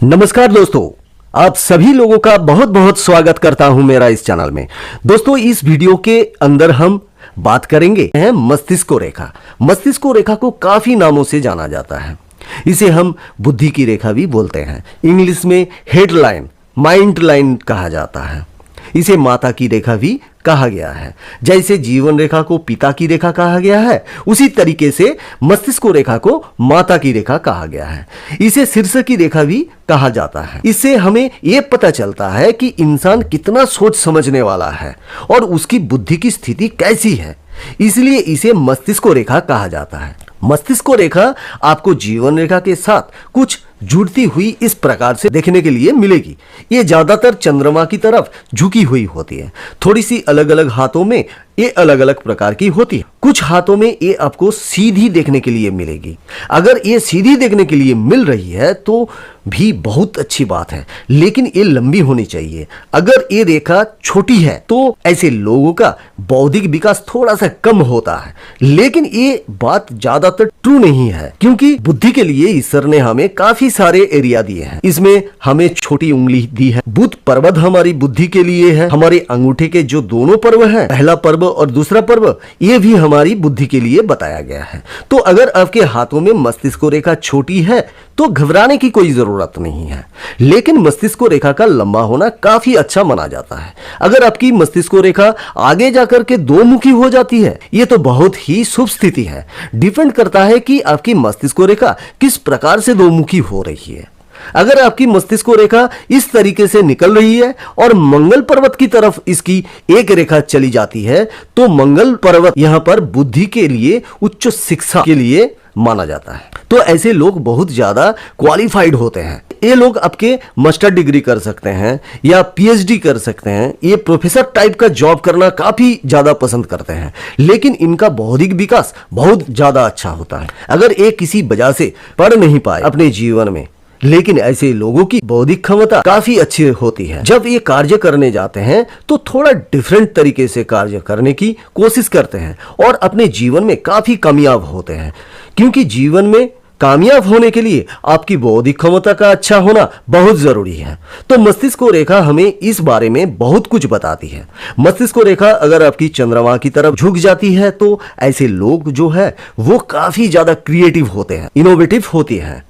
नमस्कार दोस्तों, आप सभी लोगों का बहुत बहुत स्वागत करता हूं मेरा इस चैनल में। दोस्तों, इस वीडियो के अंदर हम बात करेंगे मस्तिष्क रेखा। मस्तिष्क रेखा को काफी नामों से जाना जाता है। इसे हम बुद्धि की रेखा भी बोलते हैं। इंग्लिश में हेडलाइन, माइंड लाइन कहा जाता है। इसे माता की रेखा भी कहा गया है। जैसे जीवन रेखा को पिता की रेखा कहा गया है, उसी तरीके से मस्तिष्क रेखा को माता की रेखा कहा गया है। इसे शीर्ष की रेखा भी कहा जाता है। इससे हमें यह पता चलता है कि इंसान कितना सोच समझने वाला है और उसकी बुद्धि की स्थिति कैसी है, इसलिए इसे मस्तिष्क रेखा कहा जाता है। मस्तिष्क रेखा आपको जीवन रेखा के साथ कुछ जुड़ती हुई इस प्रकार से देखने के लिए मिलेगी। ये ज्यादातर चंद्रमा की तरफ झुकी हुई होती है। थोड़ी सी अलग अलग हाथों में ये अलग अलग प्रकार की होती है। कुछ हाथों में ये आपको सीधी देखने के लिए मिलेगी। अगर ये सीधी देखने के लिए मिल रही है तो भी बहुत अच्छी बात है, लेकिन ये लंबी होनी चाहिए। अगर ये रेखा छोटी है तो ऐसे लोगों का बौद्धिक विकास थोड़ा सा कम होता है। लेकिन ये बात ज्यादातर ट्रू नहीं है, क्योंकि बुद्धि के लिए ईश्वर ने हमें काफी सारे एरिया दिए हैं। इसमें हमें छोटी उंगली दी है। बुध पर्वत हमारी बुद्धि के लिए है। हमारे अंगूठे के जो दोनों पर्व हैं, पहला पर्व और दूसरा पर्व, ये भी हमारी बुद्धि के लिए बताया गया है। तो अगर आपके हाथों में मस्तिष्क रेखा छोटी है तो घबराने की कोई जरूरत नहीं है। लेकिन मस्तिष्क रेखा का लंबा होना काफी अच्छा माना जाता है। अगर आपकी मस्तिष्क रेखा आगे जाकर के दो मुखी हो जाती है, ये तो बहुत ही शुभ स्थिति है। डिपेंड करता है कि आपकी मस्तिष्क रेखा किस प्रकार से दो मुखी हो रही है। अगर आपकी मस्तिष्क रेखा इस तरीके से निकल रही है और मंगल पर्वत की तरफ इसकी एक रेखा चली जाती है, तो मंगल पर्वत यहां पर बुद्धि के लिए, उच्च शिक्षा के लिए माना जाता है। तो ऐसे लोग बहुत ज्यादा क्वालिफाइड होते हैं। ये लोग आपके मास्टर डिग्री कर सकते हैं या पीएचडी कर सकते हैं। ये प्रोफेसर टाइप का जॉब करना काफी ज्यादा पसंद करते हैं, लेकिन इनका बौद्धिक विकास बहुत ज्यादा अच्छा होता है। अगर ये किसी वजह से पढ़ नहीं पाए अपने जीवन में, लेकिन ऐसे लोगों की बौद्धिक क्षमता काफी अच्छी होती है। जब ये कार्य करने जाते हैं तो थोड़ा डिफरेंट तरीके से कार्य करने की कोशिश करते हैं और अपने जीवन में काफी कामयाब होते हैं। क्योंकि जीवन में कामयाब होने के लिए आपकी बौद्धिक क्षमता का अच्छा होना बहुत जरूरी है। तो मस्तिष्क रेखा हमें इस बारे में बहुत कुछ बताती है। मस्तिष्क रेखा अगर आपकी चंद्रमा की तरफ झुक जाती है तो ऐसे लोग जो है वो काफी ज्यादा क्रिएटिव होते हैं, इनोवेटिव होती हैं।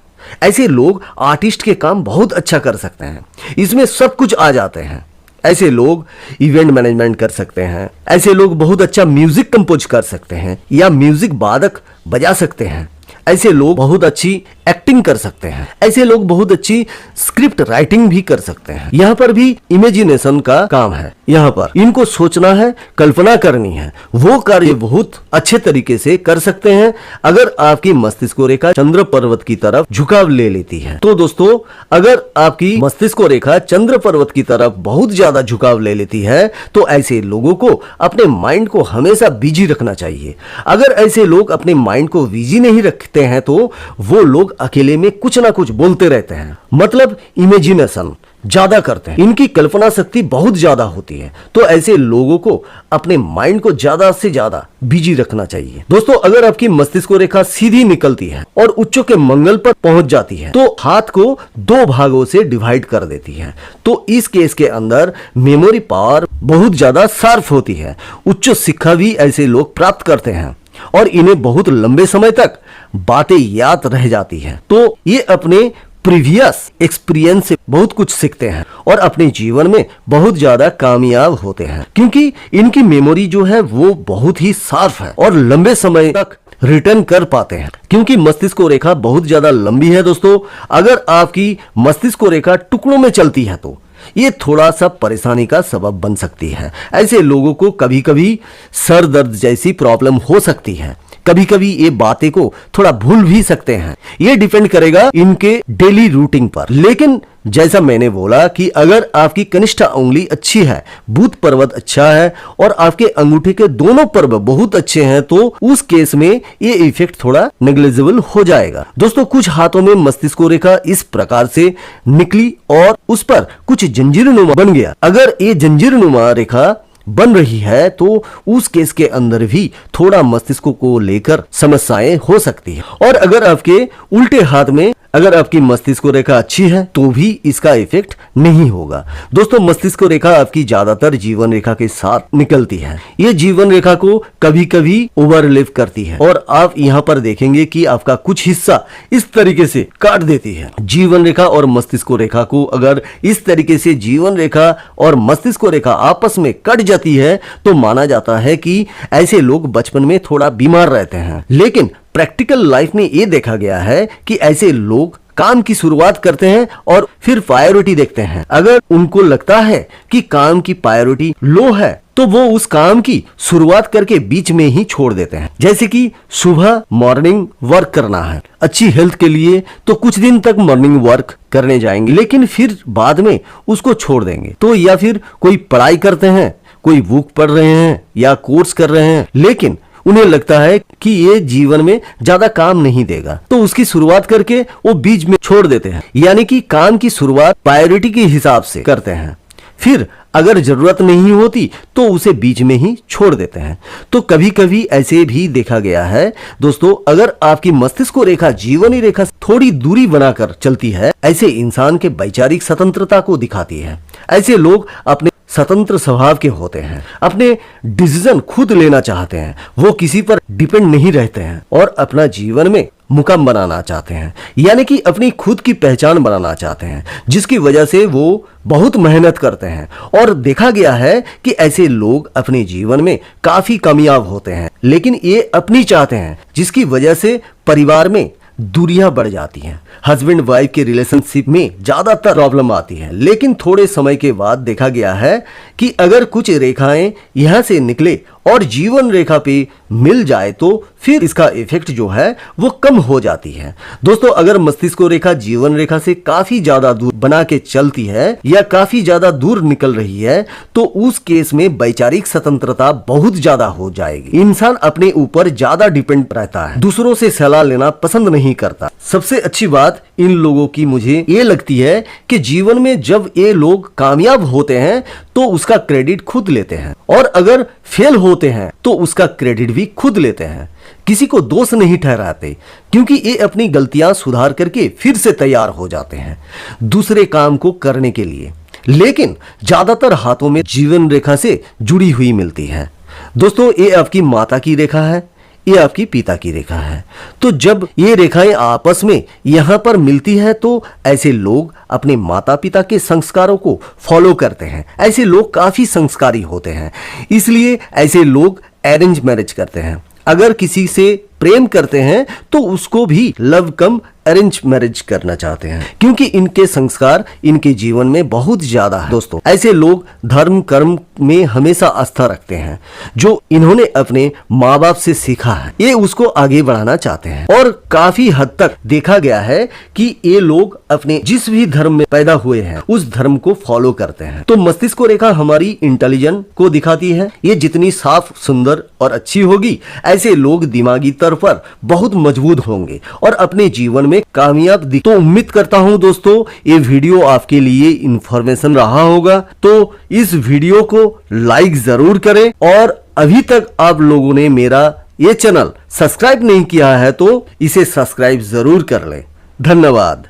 ऐसे लोग आर्टिस्ट के काम बहुत अच्छा कर सकते हैं। इसमें सब कुछ आ जाते हैं। ऐसे लोग इवेंट मैनेजमेंट कर सकते हैं। ऐसे लोग बहुत अच्छा म्यूजिक कंपोज कर सकते हैं या म्यूजिक वादक बजा सकते हैं। ऐसे लोग बहुत अच्छी एक्टिंग कर सकते हैं। ऐसे लोग बहुत अच्छी स्क्रिप्ट राइटिंग भी कर सकते हैं। यहाँ पर भी इमेजिनेशन का काम है। यहाँ पर इनको सोचना है, कल्पना करनी है। वो कार्य बहुत अच्छे तरीके से कर सकते हैं अगर आपकी मस्तिष्क रेखा चंद्र पर्वत की तरफ झुकाव ले लेती है। तो दोस्तों, अगर आपकी मस्तिष्क रेखा चंद्र पर्वत की तरफ बहुत ज्यादा झुकाव ले लेती है तो ऐसे लोगों को अपने माइंड को हमेशा बिजी रखना चाहिए। अगर ऐसे लोग अपने माइंड को बिजी नहीं रखते हैं तो वो लोग अकेले में कुछ ना कुछ बोलते रहते हैं, मतलब इमेजिनेशन ज्यादा करते हैं। इनकी कल्पना शक्ति बहुत ज्यादा होती है। तो ऐसे लोगों को अपने माइंड को ज्यादा से ज्यादा बिजी रखना चाहिए। दोस्तों, अगर आपकी मस्तिष्क रेखा सीधी निकलती है और उच्चों के मंगल पर पहुंच जाती है तो हाथ को दो भागों से डिवाइड कर देती है। तो इस केस के अंदर मेमोरी पावर बहुत ज्यादा शार्प होती है। उच्च शिक्षा भी ऐसे लोग प्राप्त करते हैं और इन्हें बहुत लंबे समय तक बातें याद रह जाती हैं। तो ये अपने प्रीवियस एक्सपीरियंस से बहुत कुछ सीखते हैं और अपने जीवन में बहुत ज्यादा कामयाब होते हैं, क्योंकि इनकी मेमोरी जो है वो बहुत ही शार्प है और लंबे समय तक रिटर्न कर पाते हैं। क्योंकि मस्तिष्क रेखा बहुत ज्यादा लंबी है दोस्तों, अगर आपकी मस्तिष्क रेखा टुकड़ों में चलती है तो ये थोड़ा सा परेशानी का सबब बन सकती है। ऐसे लोगों को कभी कभी सर दर्द जैसी प्रॉब्लम हो सकती है। कभी कभी ये बातें को थोड़ा भूल भी सकते हैं। ये डिपेंड करेगा इनके डेली रूटीन पर। लेकिन जैसा मैंने बोला कि अगर आपकी कनिष्ठ उंगली अच्छी है, बुध पर्वत अच्छा है और आपके अंगूठे के दोनों पर्व बहुत अच्छे हैं तो उस केस में ये इफेक्ट थोड़ा नेग्लिजिबल हो जाएगा। दोस्तों, कुछ हाथों में मस्तिष्क रेखा इस प्रकार से निकली और उस पर कुछ जंजीरनुमा बन गया। अगर ये जंजीरनुमा रेखा बन रही है तो उस केस के अंदर भी थोड़ा मस्तिष्क को लेकर समस्याएं हो सकती है। और अगर आपके उल्टे हाथ में अगर आपकी मस्तिष्क रेखा अच्छी है तो भी इसका इफेक्ट नहीं होगा। दोस्तों, मस्तिष्क रेखा आपकी ज्यादातर जीवन रेखा के साथ निकलती है। ये जीवन रेखा को कभी कभी ओवरलैप करती है और आप यहाँ पर देखेंगे कि आपका कुछ हिस्सा इस तरीके से काट देती है। जीवन रेखा और मस्तिष्क रेखा को अगर इस तरीके से जीवन रेखा और मस्तिष्क रेखा आपस में कट जाती है तो माना जाता है कि ऐसे लोग बचपन में थोड़ा बीमार रहते हैं। लेकिन प्रैक्टिकल लाइफ में ये देखा गया है कि ऐसे लोग काम की शुरुआत करते हैं और फिर प्रायोरिटी देखते हैं। अगर उनको लगता है कि काम की प्रायोरिटी लो है तो वो उस काम की शुरुआत करके बीच में ही छोड़ देते हैं। जैसे कि सुबह मॉर्निंग वर्क करना है, अच्छी हेल्थ के लिए तो कुछ दिन तक मॉर्निंग वर्क करने जाएंगे, लेकिन फिर बाद में उसको छोड़ देंगे। तो या फिर कोई पढ़ाई करते हैं, कोई बुक पढ़ रहे हैं या कोर्स कर रहे हैं, लेकिन उन्हें लगता है कि ये जीवन में ज्यादा काम नहीं देगा तो उसकी शुरुआत करके वो बीच में छोड़ देते हैं। यानी कि काम की शुरुआत प्रायोरिटी के हिसाब से करते हैं, फिर अगर जरूरत नहीं होती तो उसे बीच में ही छोड़ देते हैं। तो कभी कभी ऐसे भी देखा गया है दोस्तों, अगर आपकी मस्तिष्क रेखा जीवनी रेखा थोड़ी दूरी बनाकर चलती है, ऐसे इंसान के वैचारिक स्वतंत्रता को दिखाती है। ऐसे लोग अपने स्वतंत्र स्वभाव के होते हैं, अपने डिसीजन खुद लेना चाहते हैं, वो किसी पर डिपेंड नहीं रहते हैं और अपना जीवन में मुकाम बनाना चाहते हैं, यानी कि अपनी खुद की पहचान बनाना चाहते हैं, जिसकी वजह से वो बहुत मेहनत करते हैं। और देखा गया है कि ऐसे लोग अपने जीवन में काफी कामयाब होते हैं, लेकिन ये अपनी चाहते हैं, जिसकी वजह से परिवार में दूरियां बढ़ जाती हैं। हस्बैंड वाइफ के रिलेशनशिप में ज्यादातर प्रॉब्लम आती है। लेकिन थोड़े समय के बाद देखा गया है कि अगर कुछ रेखाएं यहां से निकले और जीवन रेखा पे मिल जाए तो फिर इसका इफेक्ट जो है वो कम हो जाती है। दोस्तों, अगर मस्तिष्क रेखा जीवन रेखा से काफी ज्यादा दूर बना के चलती है या काफी ज्यादा दूर निकल रही है तो उस केस में वैचारिक स्वतंत्रता बहुत ज्यादा हो जाएगी। इंसान अपने ऊपर ज्यादा डिपेंड रहता है, दूसरों से सलाह लेना पसंद नहीं करता। सबसे अच्छी बात इन लोगों की मुझे ये लगती है कि जीवन में जब ये लोग कामयाब होते हैं तो उसका क्रेडिट खुद लेते हैं और अगर फेल होते हैं तो उसका क्रेडिट भी खुद लेते हैं, किसी को दोष नहीं ठहराते, क्योंकि ये अपनी गलतियां सुधार करके फिर से तैयार हो जाते हैं दूसरे काम को करने के लिए। लेकिन ज्यादातर हाथों में जीवन रेखा से जुड़ी हुई मिलती है। दोस्तों, ये आपकी माता की रेखा है, ये आपकी पिता की रेखा है। तो जब ये रेखाएं आपस में यहां पर मिलती है तो ऐसे लोग अपने माता पिता के संस्कारों को फॉलो करते हैं। ऐसे लोग काफी संस्कारी होते हैं, इसलिए ऐसे लोग अरेंज मैरिज करते हैं। अगर किसी से प्रेम करते हैं तो उसको भी लव कम अरेंज मैरिज करना चाहते हैं, क्योंकि इनके संस्कार इनके जीवन में बहुत ज्यादा है। दोस्तों, ऐसे लोग धर्म कर्म में हमेशा आस्था रखते हैं, जो इन्होंने अपने माँ बाप से सीखा है, ये उसको आगे बढ़ाना चाहते हैं। और काफी हद तक देखा गया है कि ये लोग अपने जिस भी धर्म में पैदा हुए हैं उस धर्म को फॉलो करते हैं। तो मस्तिष्क रेखा हमारी इंटेलिजेंस को दिखाती है। ये जितनी साफ, सुंदर और अच्छी होगी, ऐसे लोग दिमागी तौर पर बहुत मजबूत होंगे और अपने जीवन में कामयाब तो उम्मीद करता हूं दोस्तों ये वीडियो आपके लिए इंफॉर्मेशन रहा होगा। तो इस वीडियो को लाइक जरूर करें और अभी तक आप लोगों ने मेरा ये चैनल सब्सक्राइब नहीं किया है तो इसे सब्सक्राइब जरूर कर लें। धन्यवाद।